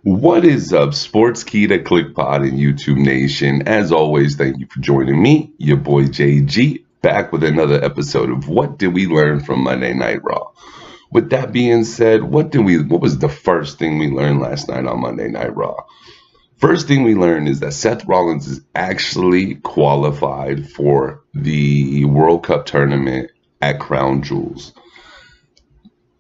What is up, Sports Key to KliqpodD and YouTube Nation? As always, thank you for joining me, your boy JG, back with another episode of What Did We Learn from Monday Night Raw? With that being said, what was the first thing we learned last night on Monday Night Raw? First thing we learned is that Seth Rollins is actually qualified for the World Cup tournament at Crown Jewels.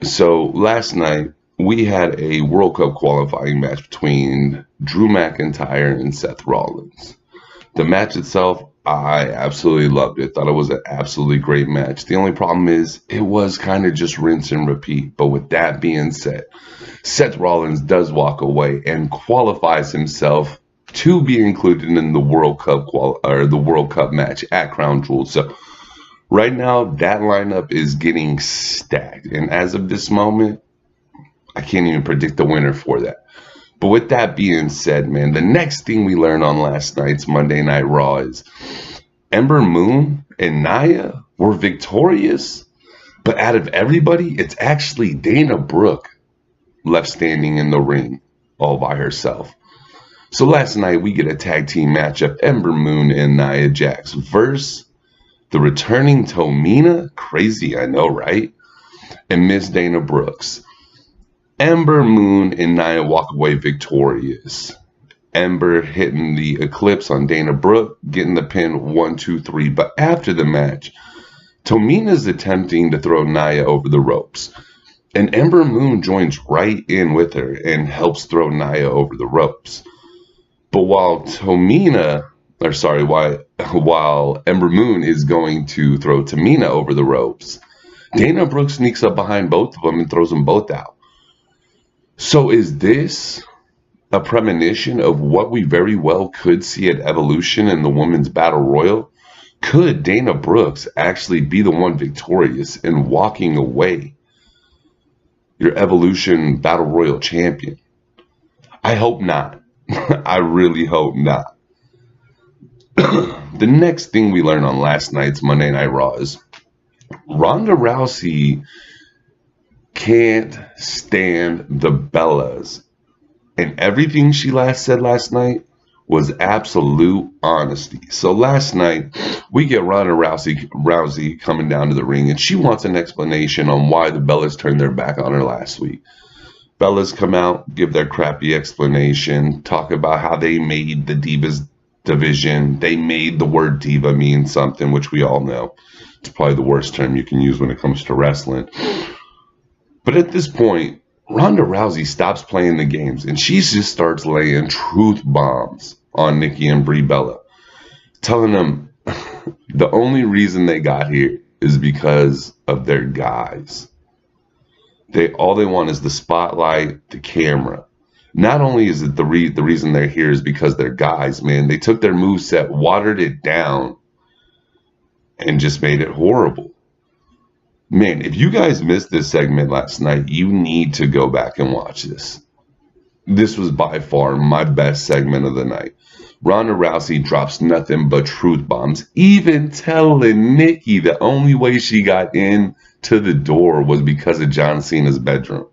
So last night, we had a World Cup qualifying match between Drew McIntyre and Seth Rollins. The match itself, I absolutely loved it. Thought it was an absolutely great match. The only problem is it was kind of just rinse and repeat. But with that being said, Seth Rollins does walk away and qualifies himself to be included in the World Cup match at Crown Jewels. So right now, that lineup is getting stacked. And as of this moment, I can't even predict the winner for that. But with that being said, man, the next thing we learned on last night's Monday Night Raw is Ember Moon and Nia were victorious. But out of everybody, it's actually Dana Brooke left standing in the ring all by herself. So last night, we get a tag team matchup, Ember Moon and Nia Jax versus the returning Tamina. Crazy, I know, right? And Miss Dana Brooks. Ember Moon and Nia walk away victorious. Ember hitting the Eclipse on Dana Brooke, getting the pin 1, 2, 3. But after the match, Tamina's attempting to throw Nia over the ropes. And Ember Moon joins right in with her and helps throw Nia over the ropes. But while Ember Moon is going to throw Tamina over the ropes, Dana Brooke sneaks up behind both of them and throws them both out. So is this a premonition of what we very well could see at Evolution in the Women's Battle Royal? Could Dana Brooks actually be the one victorious and walking away your Evolution Battle Royal champion? I hope not. I really hope not. The next thing we learned on last night's Monday Night Raw is Ronda Rousey can't stand the Bellas. And everything she said last night was absolute honesty. So last night, we get Ronda Rousey coming down to the ring, and she wants an explanation on why the Bellas turned their back on her last week. Bellas come out, give their crappy explanation, talk about how they made the Divas division. They made the word diva mean something, which we all know. It's probably the worst term you can use when it comes to wrestling. But at this point, Ronda Rousey stops playing the games, and she just starts laying truth bombs on Nikki and Brie Bella, telling them the only reason they got here is because of their guys. All they want is the spotlight, the camera. Not only is it the reason they're here is because they're guys, man. They took their moveset, watered it down, and just made it horrible. Man, if you guys missed this segment last night, you need to go back and watch this. This was by far my best segment of the night. Ronda Rousey drops nothing but truth bombs, even telling Nikki the only way she got in to the door was because of John Cena's bedroom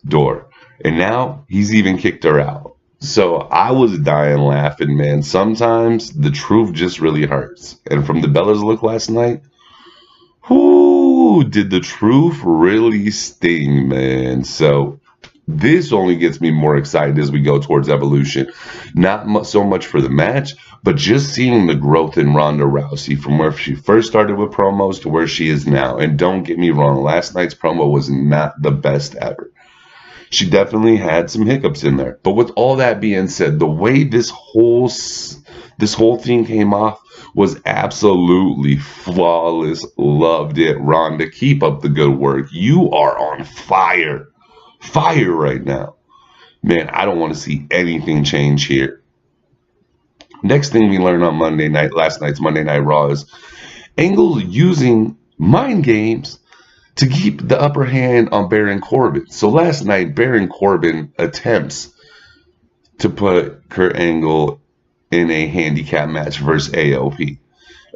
door. And now he's even kicked her out. So I was dying laughing, man. Sometimes the truth just really hurts. And from the Bellas look last night, whoo, did the truth really sting, man? So this only gets me more excited as we go towards Evolution. Not so much for the match, but just seeing the growth in Ronda Rousey from where she first started with promos to where she is now. And don't get me wrong, last night's promo was not the best ever. She definitely had some hiccups in there. But with all that being said, the way this whole thing came off was absolutely flawless. Loved it. Ronda, keep up the good work. You are on fire. Fire right now. Man, I don't want to see anything change here. Next thing we learned on last night's Monday Night Raw is Angle using mind games to keep the upper hand on Baron Corbin. So last night, Baron Corbin attempts to put Kurt Angle in a handicap match versus AOP.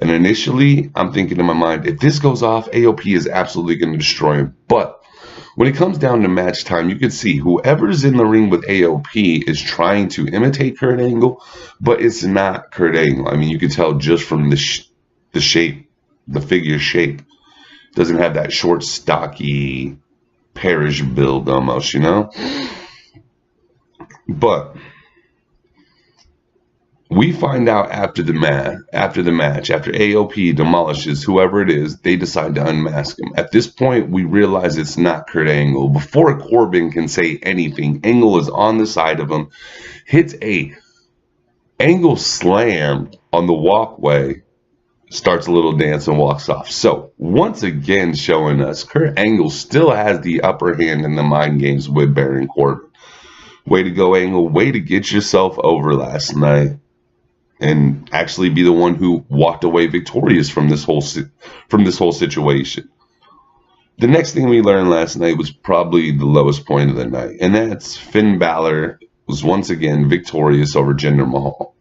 And initially, I'm thinking in my mind, if this goes off, AOP is absolutely going to destroy him. But When it comes down to match time, you can see whoever's in the ring with AOP is trying to imitate Kurt Angle, but it's not Kurt Angle. I mean, you can tell just from the shape, the figure shape. Doesn't have that short, stocky, parish build almost, you know? But we find out after the match, after AOP demolishes whoever it is, they decide to unmask him. At this point, we realize it's not Kurt Angle. Before Corbin can say anything, Angle is on the side of him, hits a Angle slam on the walkway, starts a little dance and walks off. So once again showing us Kurt Angle still has the upper hand in the mind games with Baron Corbin. Way to go, Angle. Way to get yourself over last night and actually be the one who walked away victorious from this whole situation. The next thing we learned last night was probably the lowest point of the night, and that's Finn Balor was once again victorious over Jinder Mahal.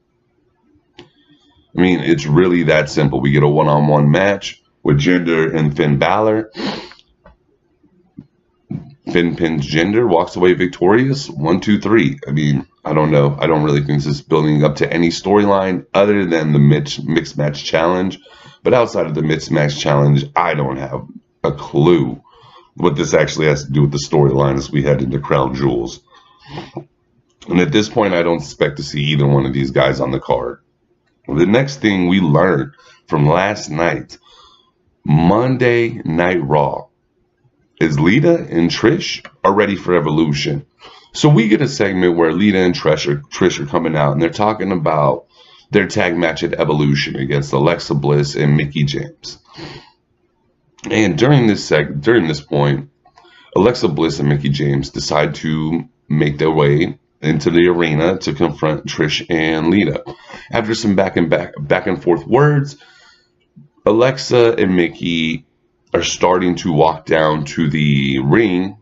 I mean, it's really that simple. We get a one-on-one match with Jinder and Finn Balor. Finn pins Jinder, walks away victorious. 1, 2, 3. I mean, I don't know. I don't really think this is building up to any storyline other than the mixed match challenge. But outside of the mixed match challenge, I don't have a clue what this actually has to do with the storyline as we head into Crown Jewels. And at this point, I don't expect to see either one of these guys on the card. The next thing we learned from last night, Monday Night Raw, is Lita and Trish are ready for Evolution. So we get a segment where Lita and Trish are coming out, and they're talking about their tag match at Evolution against Alexa Bliss and Mickie James. And during this point, Alexa Bliss and Mickie James decide to make their way into the arena to confront Trish and Lita. After some back and forth words, Alexa and Mickie are starting to walk down to the ring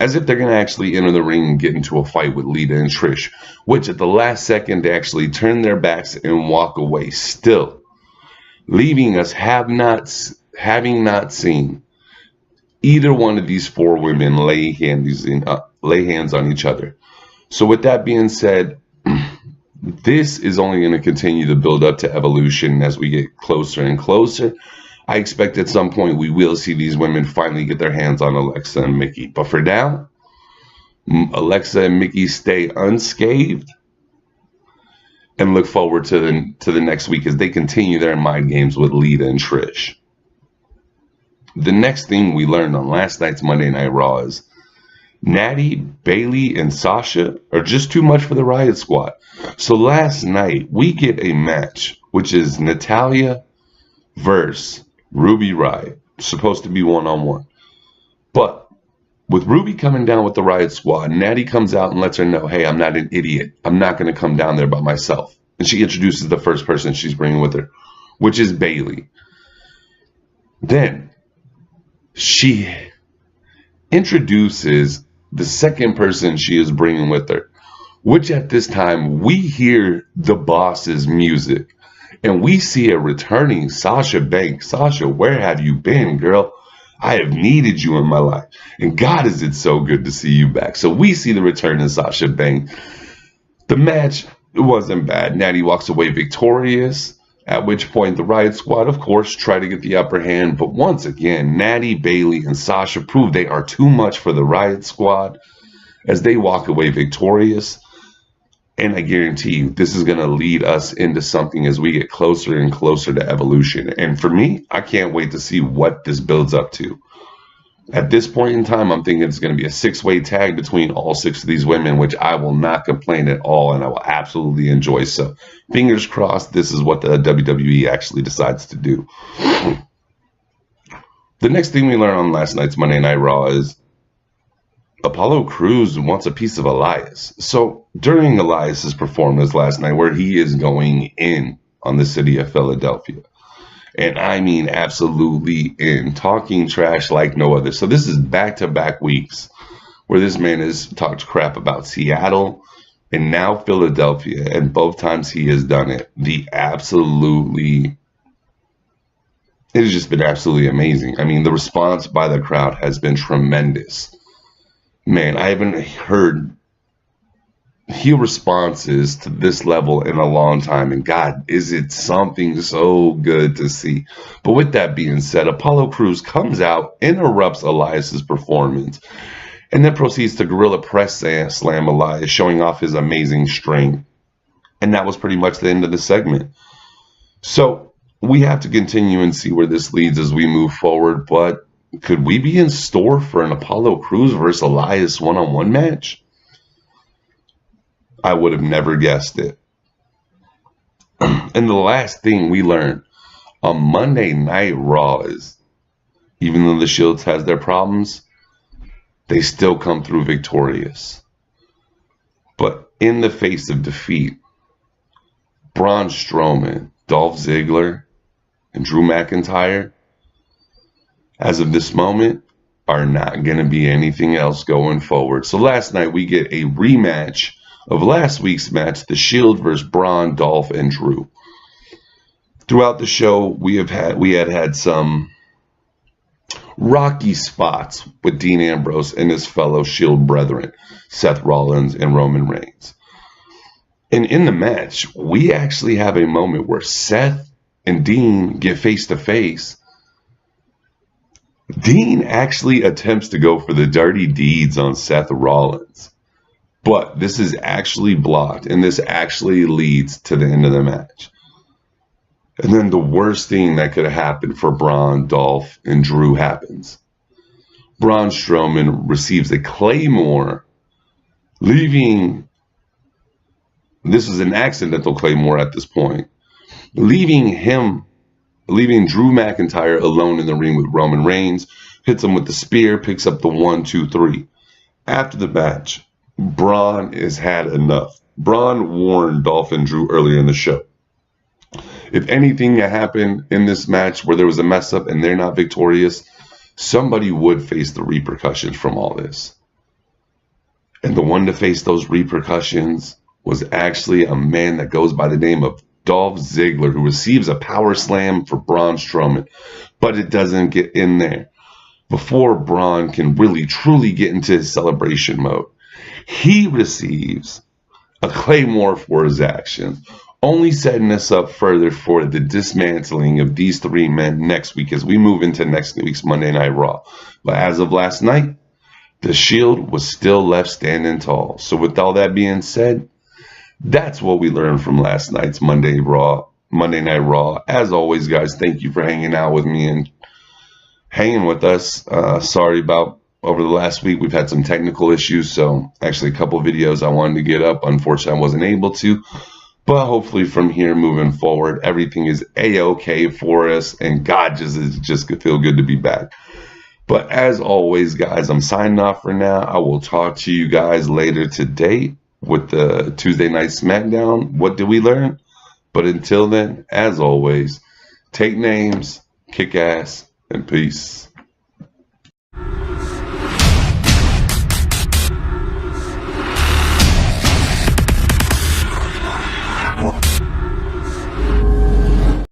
as if they're going to actually enter the ring and get into a fight with Lita and Trish, which at the last second they actually turn their backs and walk away, still leaving us having not seen either one of these four women lay hands on each other. So with that being said, this is only going to continue to build up to Evolution as we get closer and closer. I expect at some point we will see these women finally get their hands on Alexa and Mickie. But for now, Alexa and Mickie stay unscathed and look forward to the next week as they continue their mind games with Lita and Trish. The next thing we learned on last night's Monday Night Raw is Natty, Bayley, and Sasha are just too much for the Riot Squad. So last night, we get a match, which is Natalya versus Ruby Riott. Supposed to be one-on-one. But with Ruby coming down with the Riot Squad, Natty comes out and lets her know, hey, I'm not an idiot. I'm not going to come down there by myself. And she introduces the first person she's bringing with her, which is Bayley. Then she introduces the second person she is bringing with her, which at this time we hear the boss's music and we see a returning Sasha Banks. Sasha, where have you been, girl? I have needed you in my life, and God, is it so good to see you back. So we see the return of Sasha Banks. The match, it wasn't bad. Natty walks away victorious, at which point the Riot Squad, of course, try to get the upper hand. But once again, Natty, Bayley, and Sasha prove they are too much for the Riot Squad as they walk away victorious. And I guarantee you, this is going to lead us into something as we get closer and closer to Evolution. And for me, I can't wait to see what this builds up to. At this point in time, I'm thinking it's going to be a 6-way tag between all 6 of these women, which I will not complain at all, and I will absolutely enjoy. So fingers crossed this is what the WWE actually decides to do. The next thing we learned on last night's Monday Night Raw is Apollo Crews wants a piece of Elias. So during Elias's performance last night, where he is going in on the city of Philadelphia, and I mean absolutely in, talking trash like no other. So this is back-to-back weeks where this man has talked crap about Seattle and now Philadelphia, and both times he has done it. It has just been absolutely amazing. I mean, the response by the crowd has been tremendous. man, I haven't heard heel responses to this level in a long time, and God, is it something so good to see. But with that being said, Apollo Crews comes out, interrupts Elias's performance, and then proceeds to gorilla press slam Elias, showing off his amazing strength. And that was pretty much the end of the segment. So we have to continue and see where this leads as we move forward, but could we be in store for an Apollo Crews versus Elias one-on-one match? I would have never guessed it. And the last thing we learned on Monday Night Raw is, even though the Shield has their problems, they still come through victorious. But in the face of defeat, Braun Strowman, Dolph Ziggler, and Drew McIntyre, as of this moment, are not going to be anything else going forward. So last night we get a rematch of last week's match, The Shield versus Braun, Dolph, and Drew. Throughout the show, we had some rocky spots with Dean Ambrose and his fellow Shield brethren, Seth Rollins and Roman Reigns. And in the match, we actually have a moment where Seth and Dean get face to face. Dean actually attempts to go for the dirty deeds on Seth Rollins. But this is actually blocked, and this actually leads to the end of the match. And then the worst thing that could have happened for Braun, Dolph, and Drew happens. Braun Strowman receives a Claymore, leaving... This is an accidental Claymore at this point. Leaving Drew McIntyre alone in the ring with Roman Reigns, hits him with the spear, picks up the 1, 2, 3. After the match, Braun has had enough. Braun warned Dolph and Drew earlier in the show. If anything happened in this match where there was a mess up and they're not victorious, somebody would face the repercussions from all this. And the one to face those repercussions was actually a man that goes by the name of Dolph Ziggler, who receives a power slam for Braun Strowman, but it doesn't get in there before Braun can really truly get into his celebration mode. He receives a Claymore for his actions, only setting us up further for the dismantling of these three men next week as we move into next week's Monday Night Raw. But as of last night, the Shield was still left standing tall. So with all that being said, that's what we learned from last night's Monday Night Raw. As always, guys, thank you for hanging out with me and hanging with us. Sorry about over the last week. We've had some technical issues, so actually a couple videos I wanted to get up. Unfortunately, I wasn't able to. But hopefully from here moving forward, everything is A-OK for us, and God just could feel good to be back. But as always, guys, I'm signing off for now. I will talk to you guys later today with the Tuesday Night SmackDown. What did we learn? But until then, as always, take names, kick ass, and peace.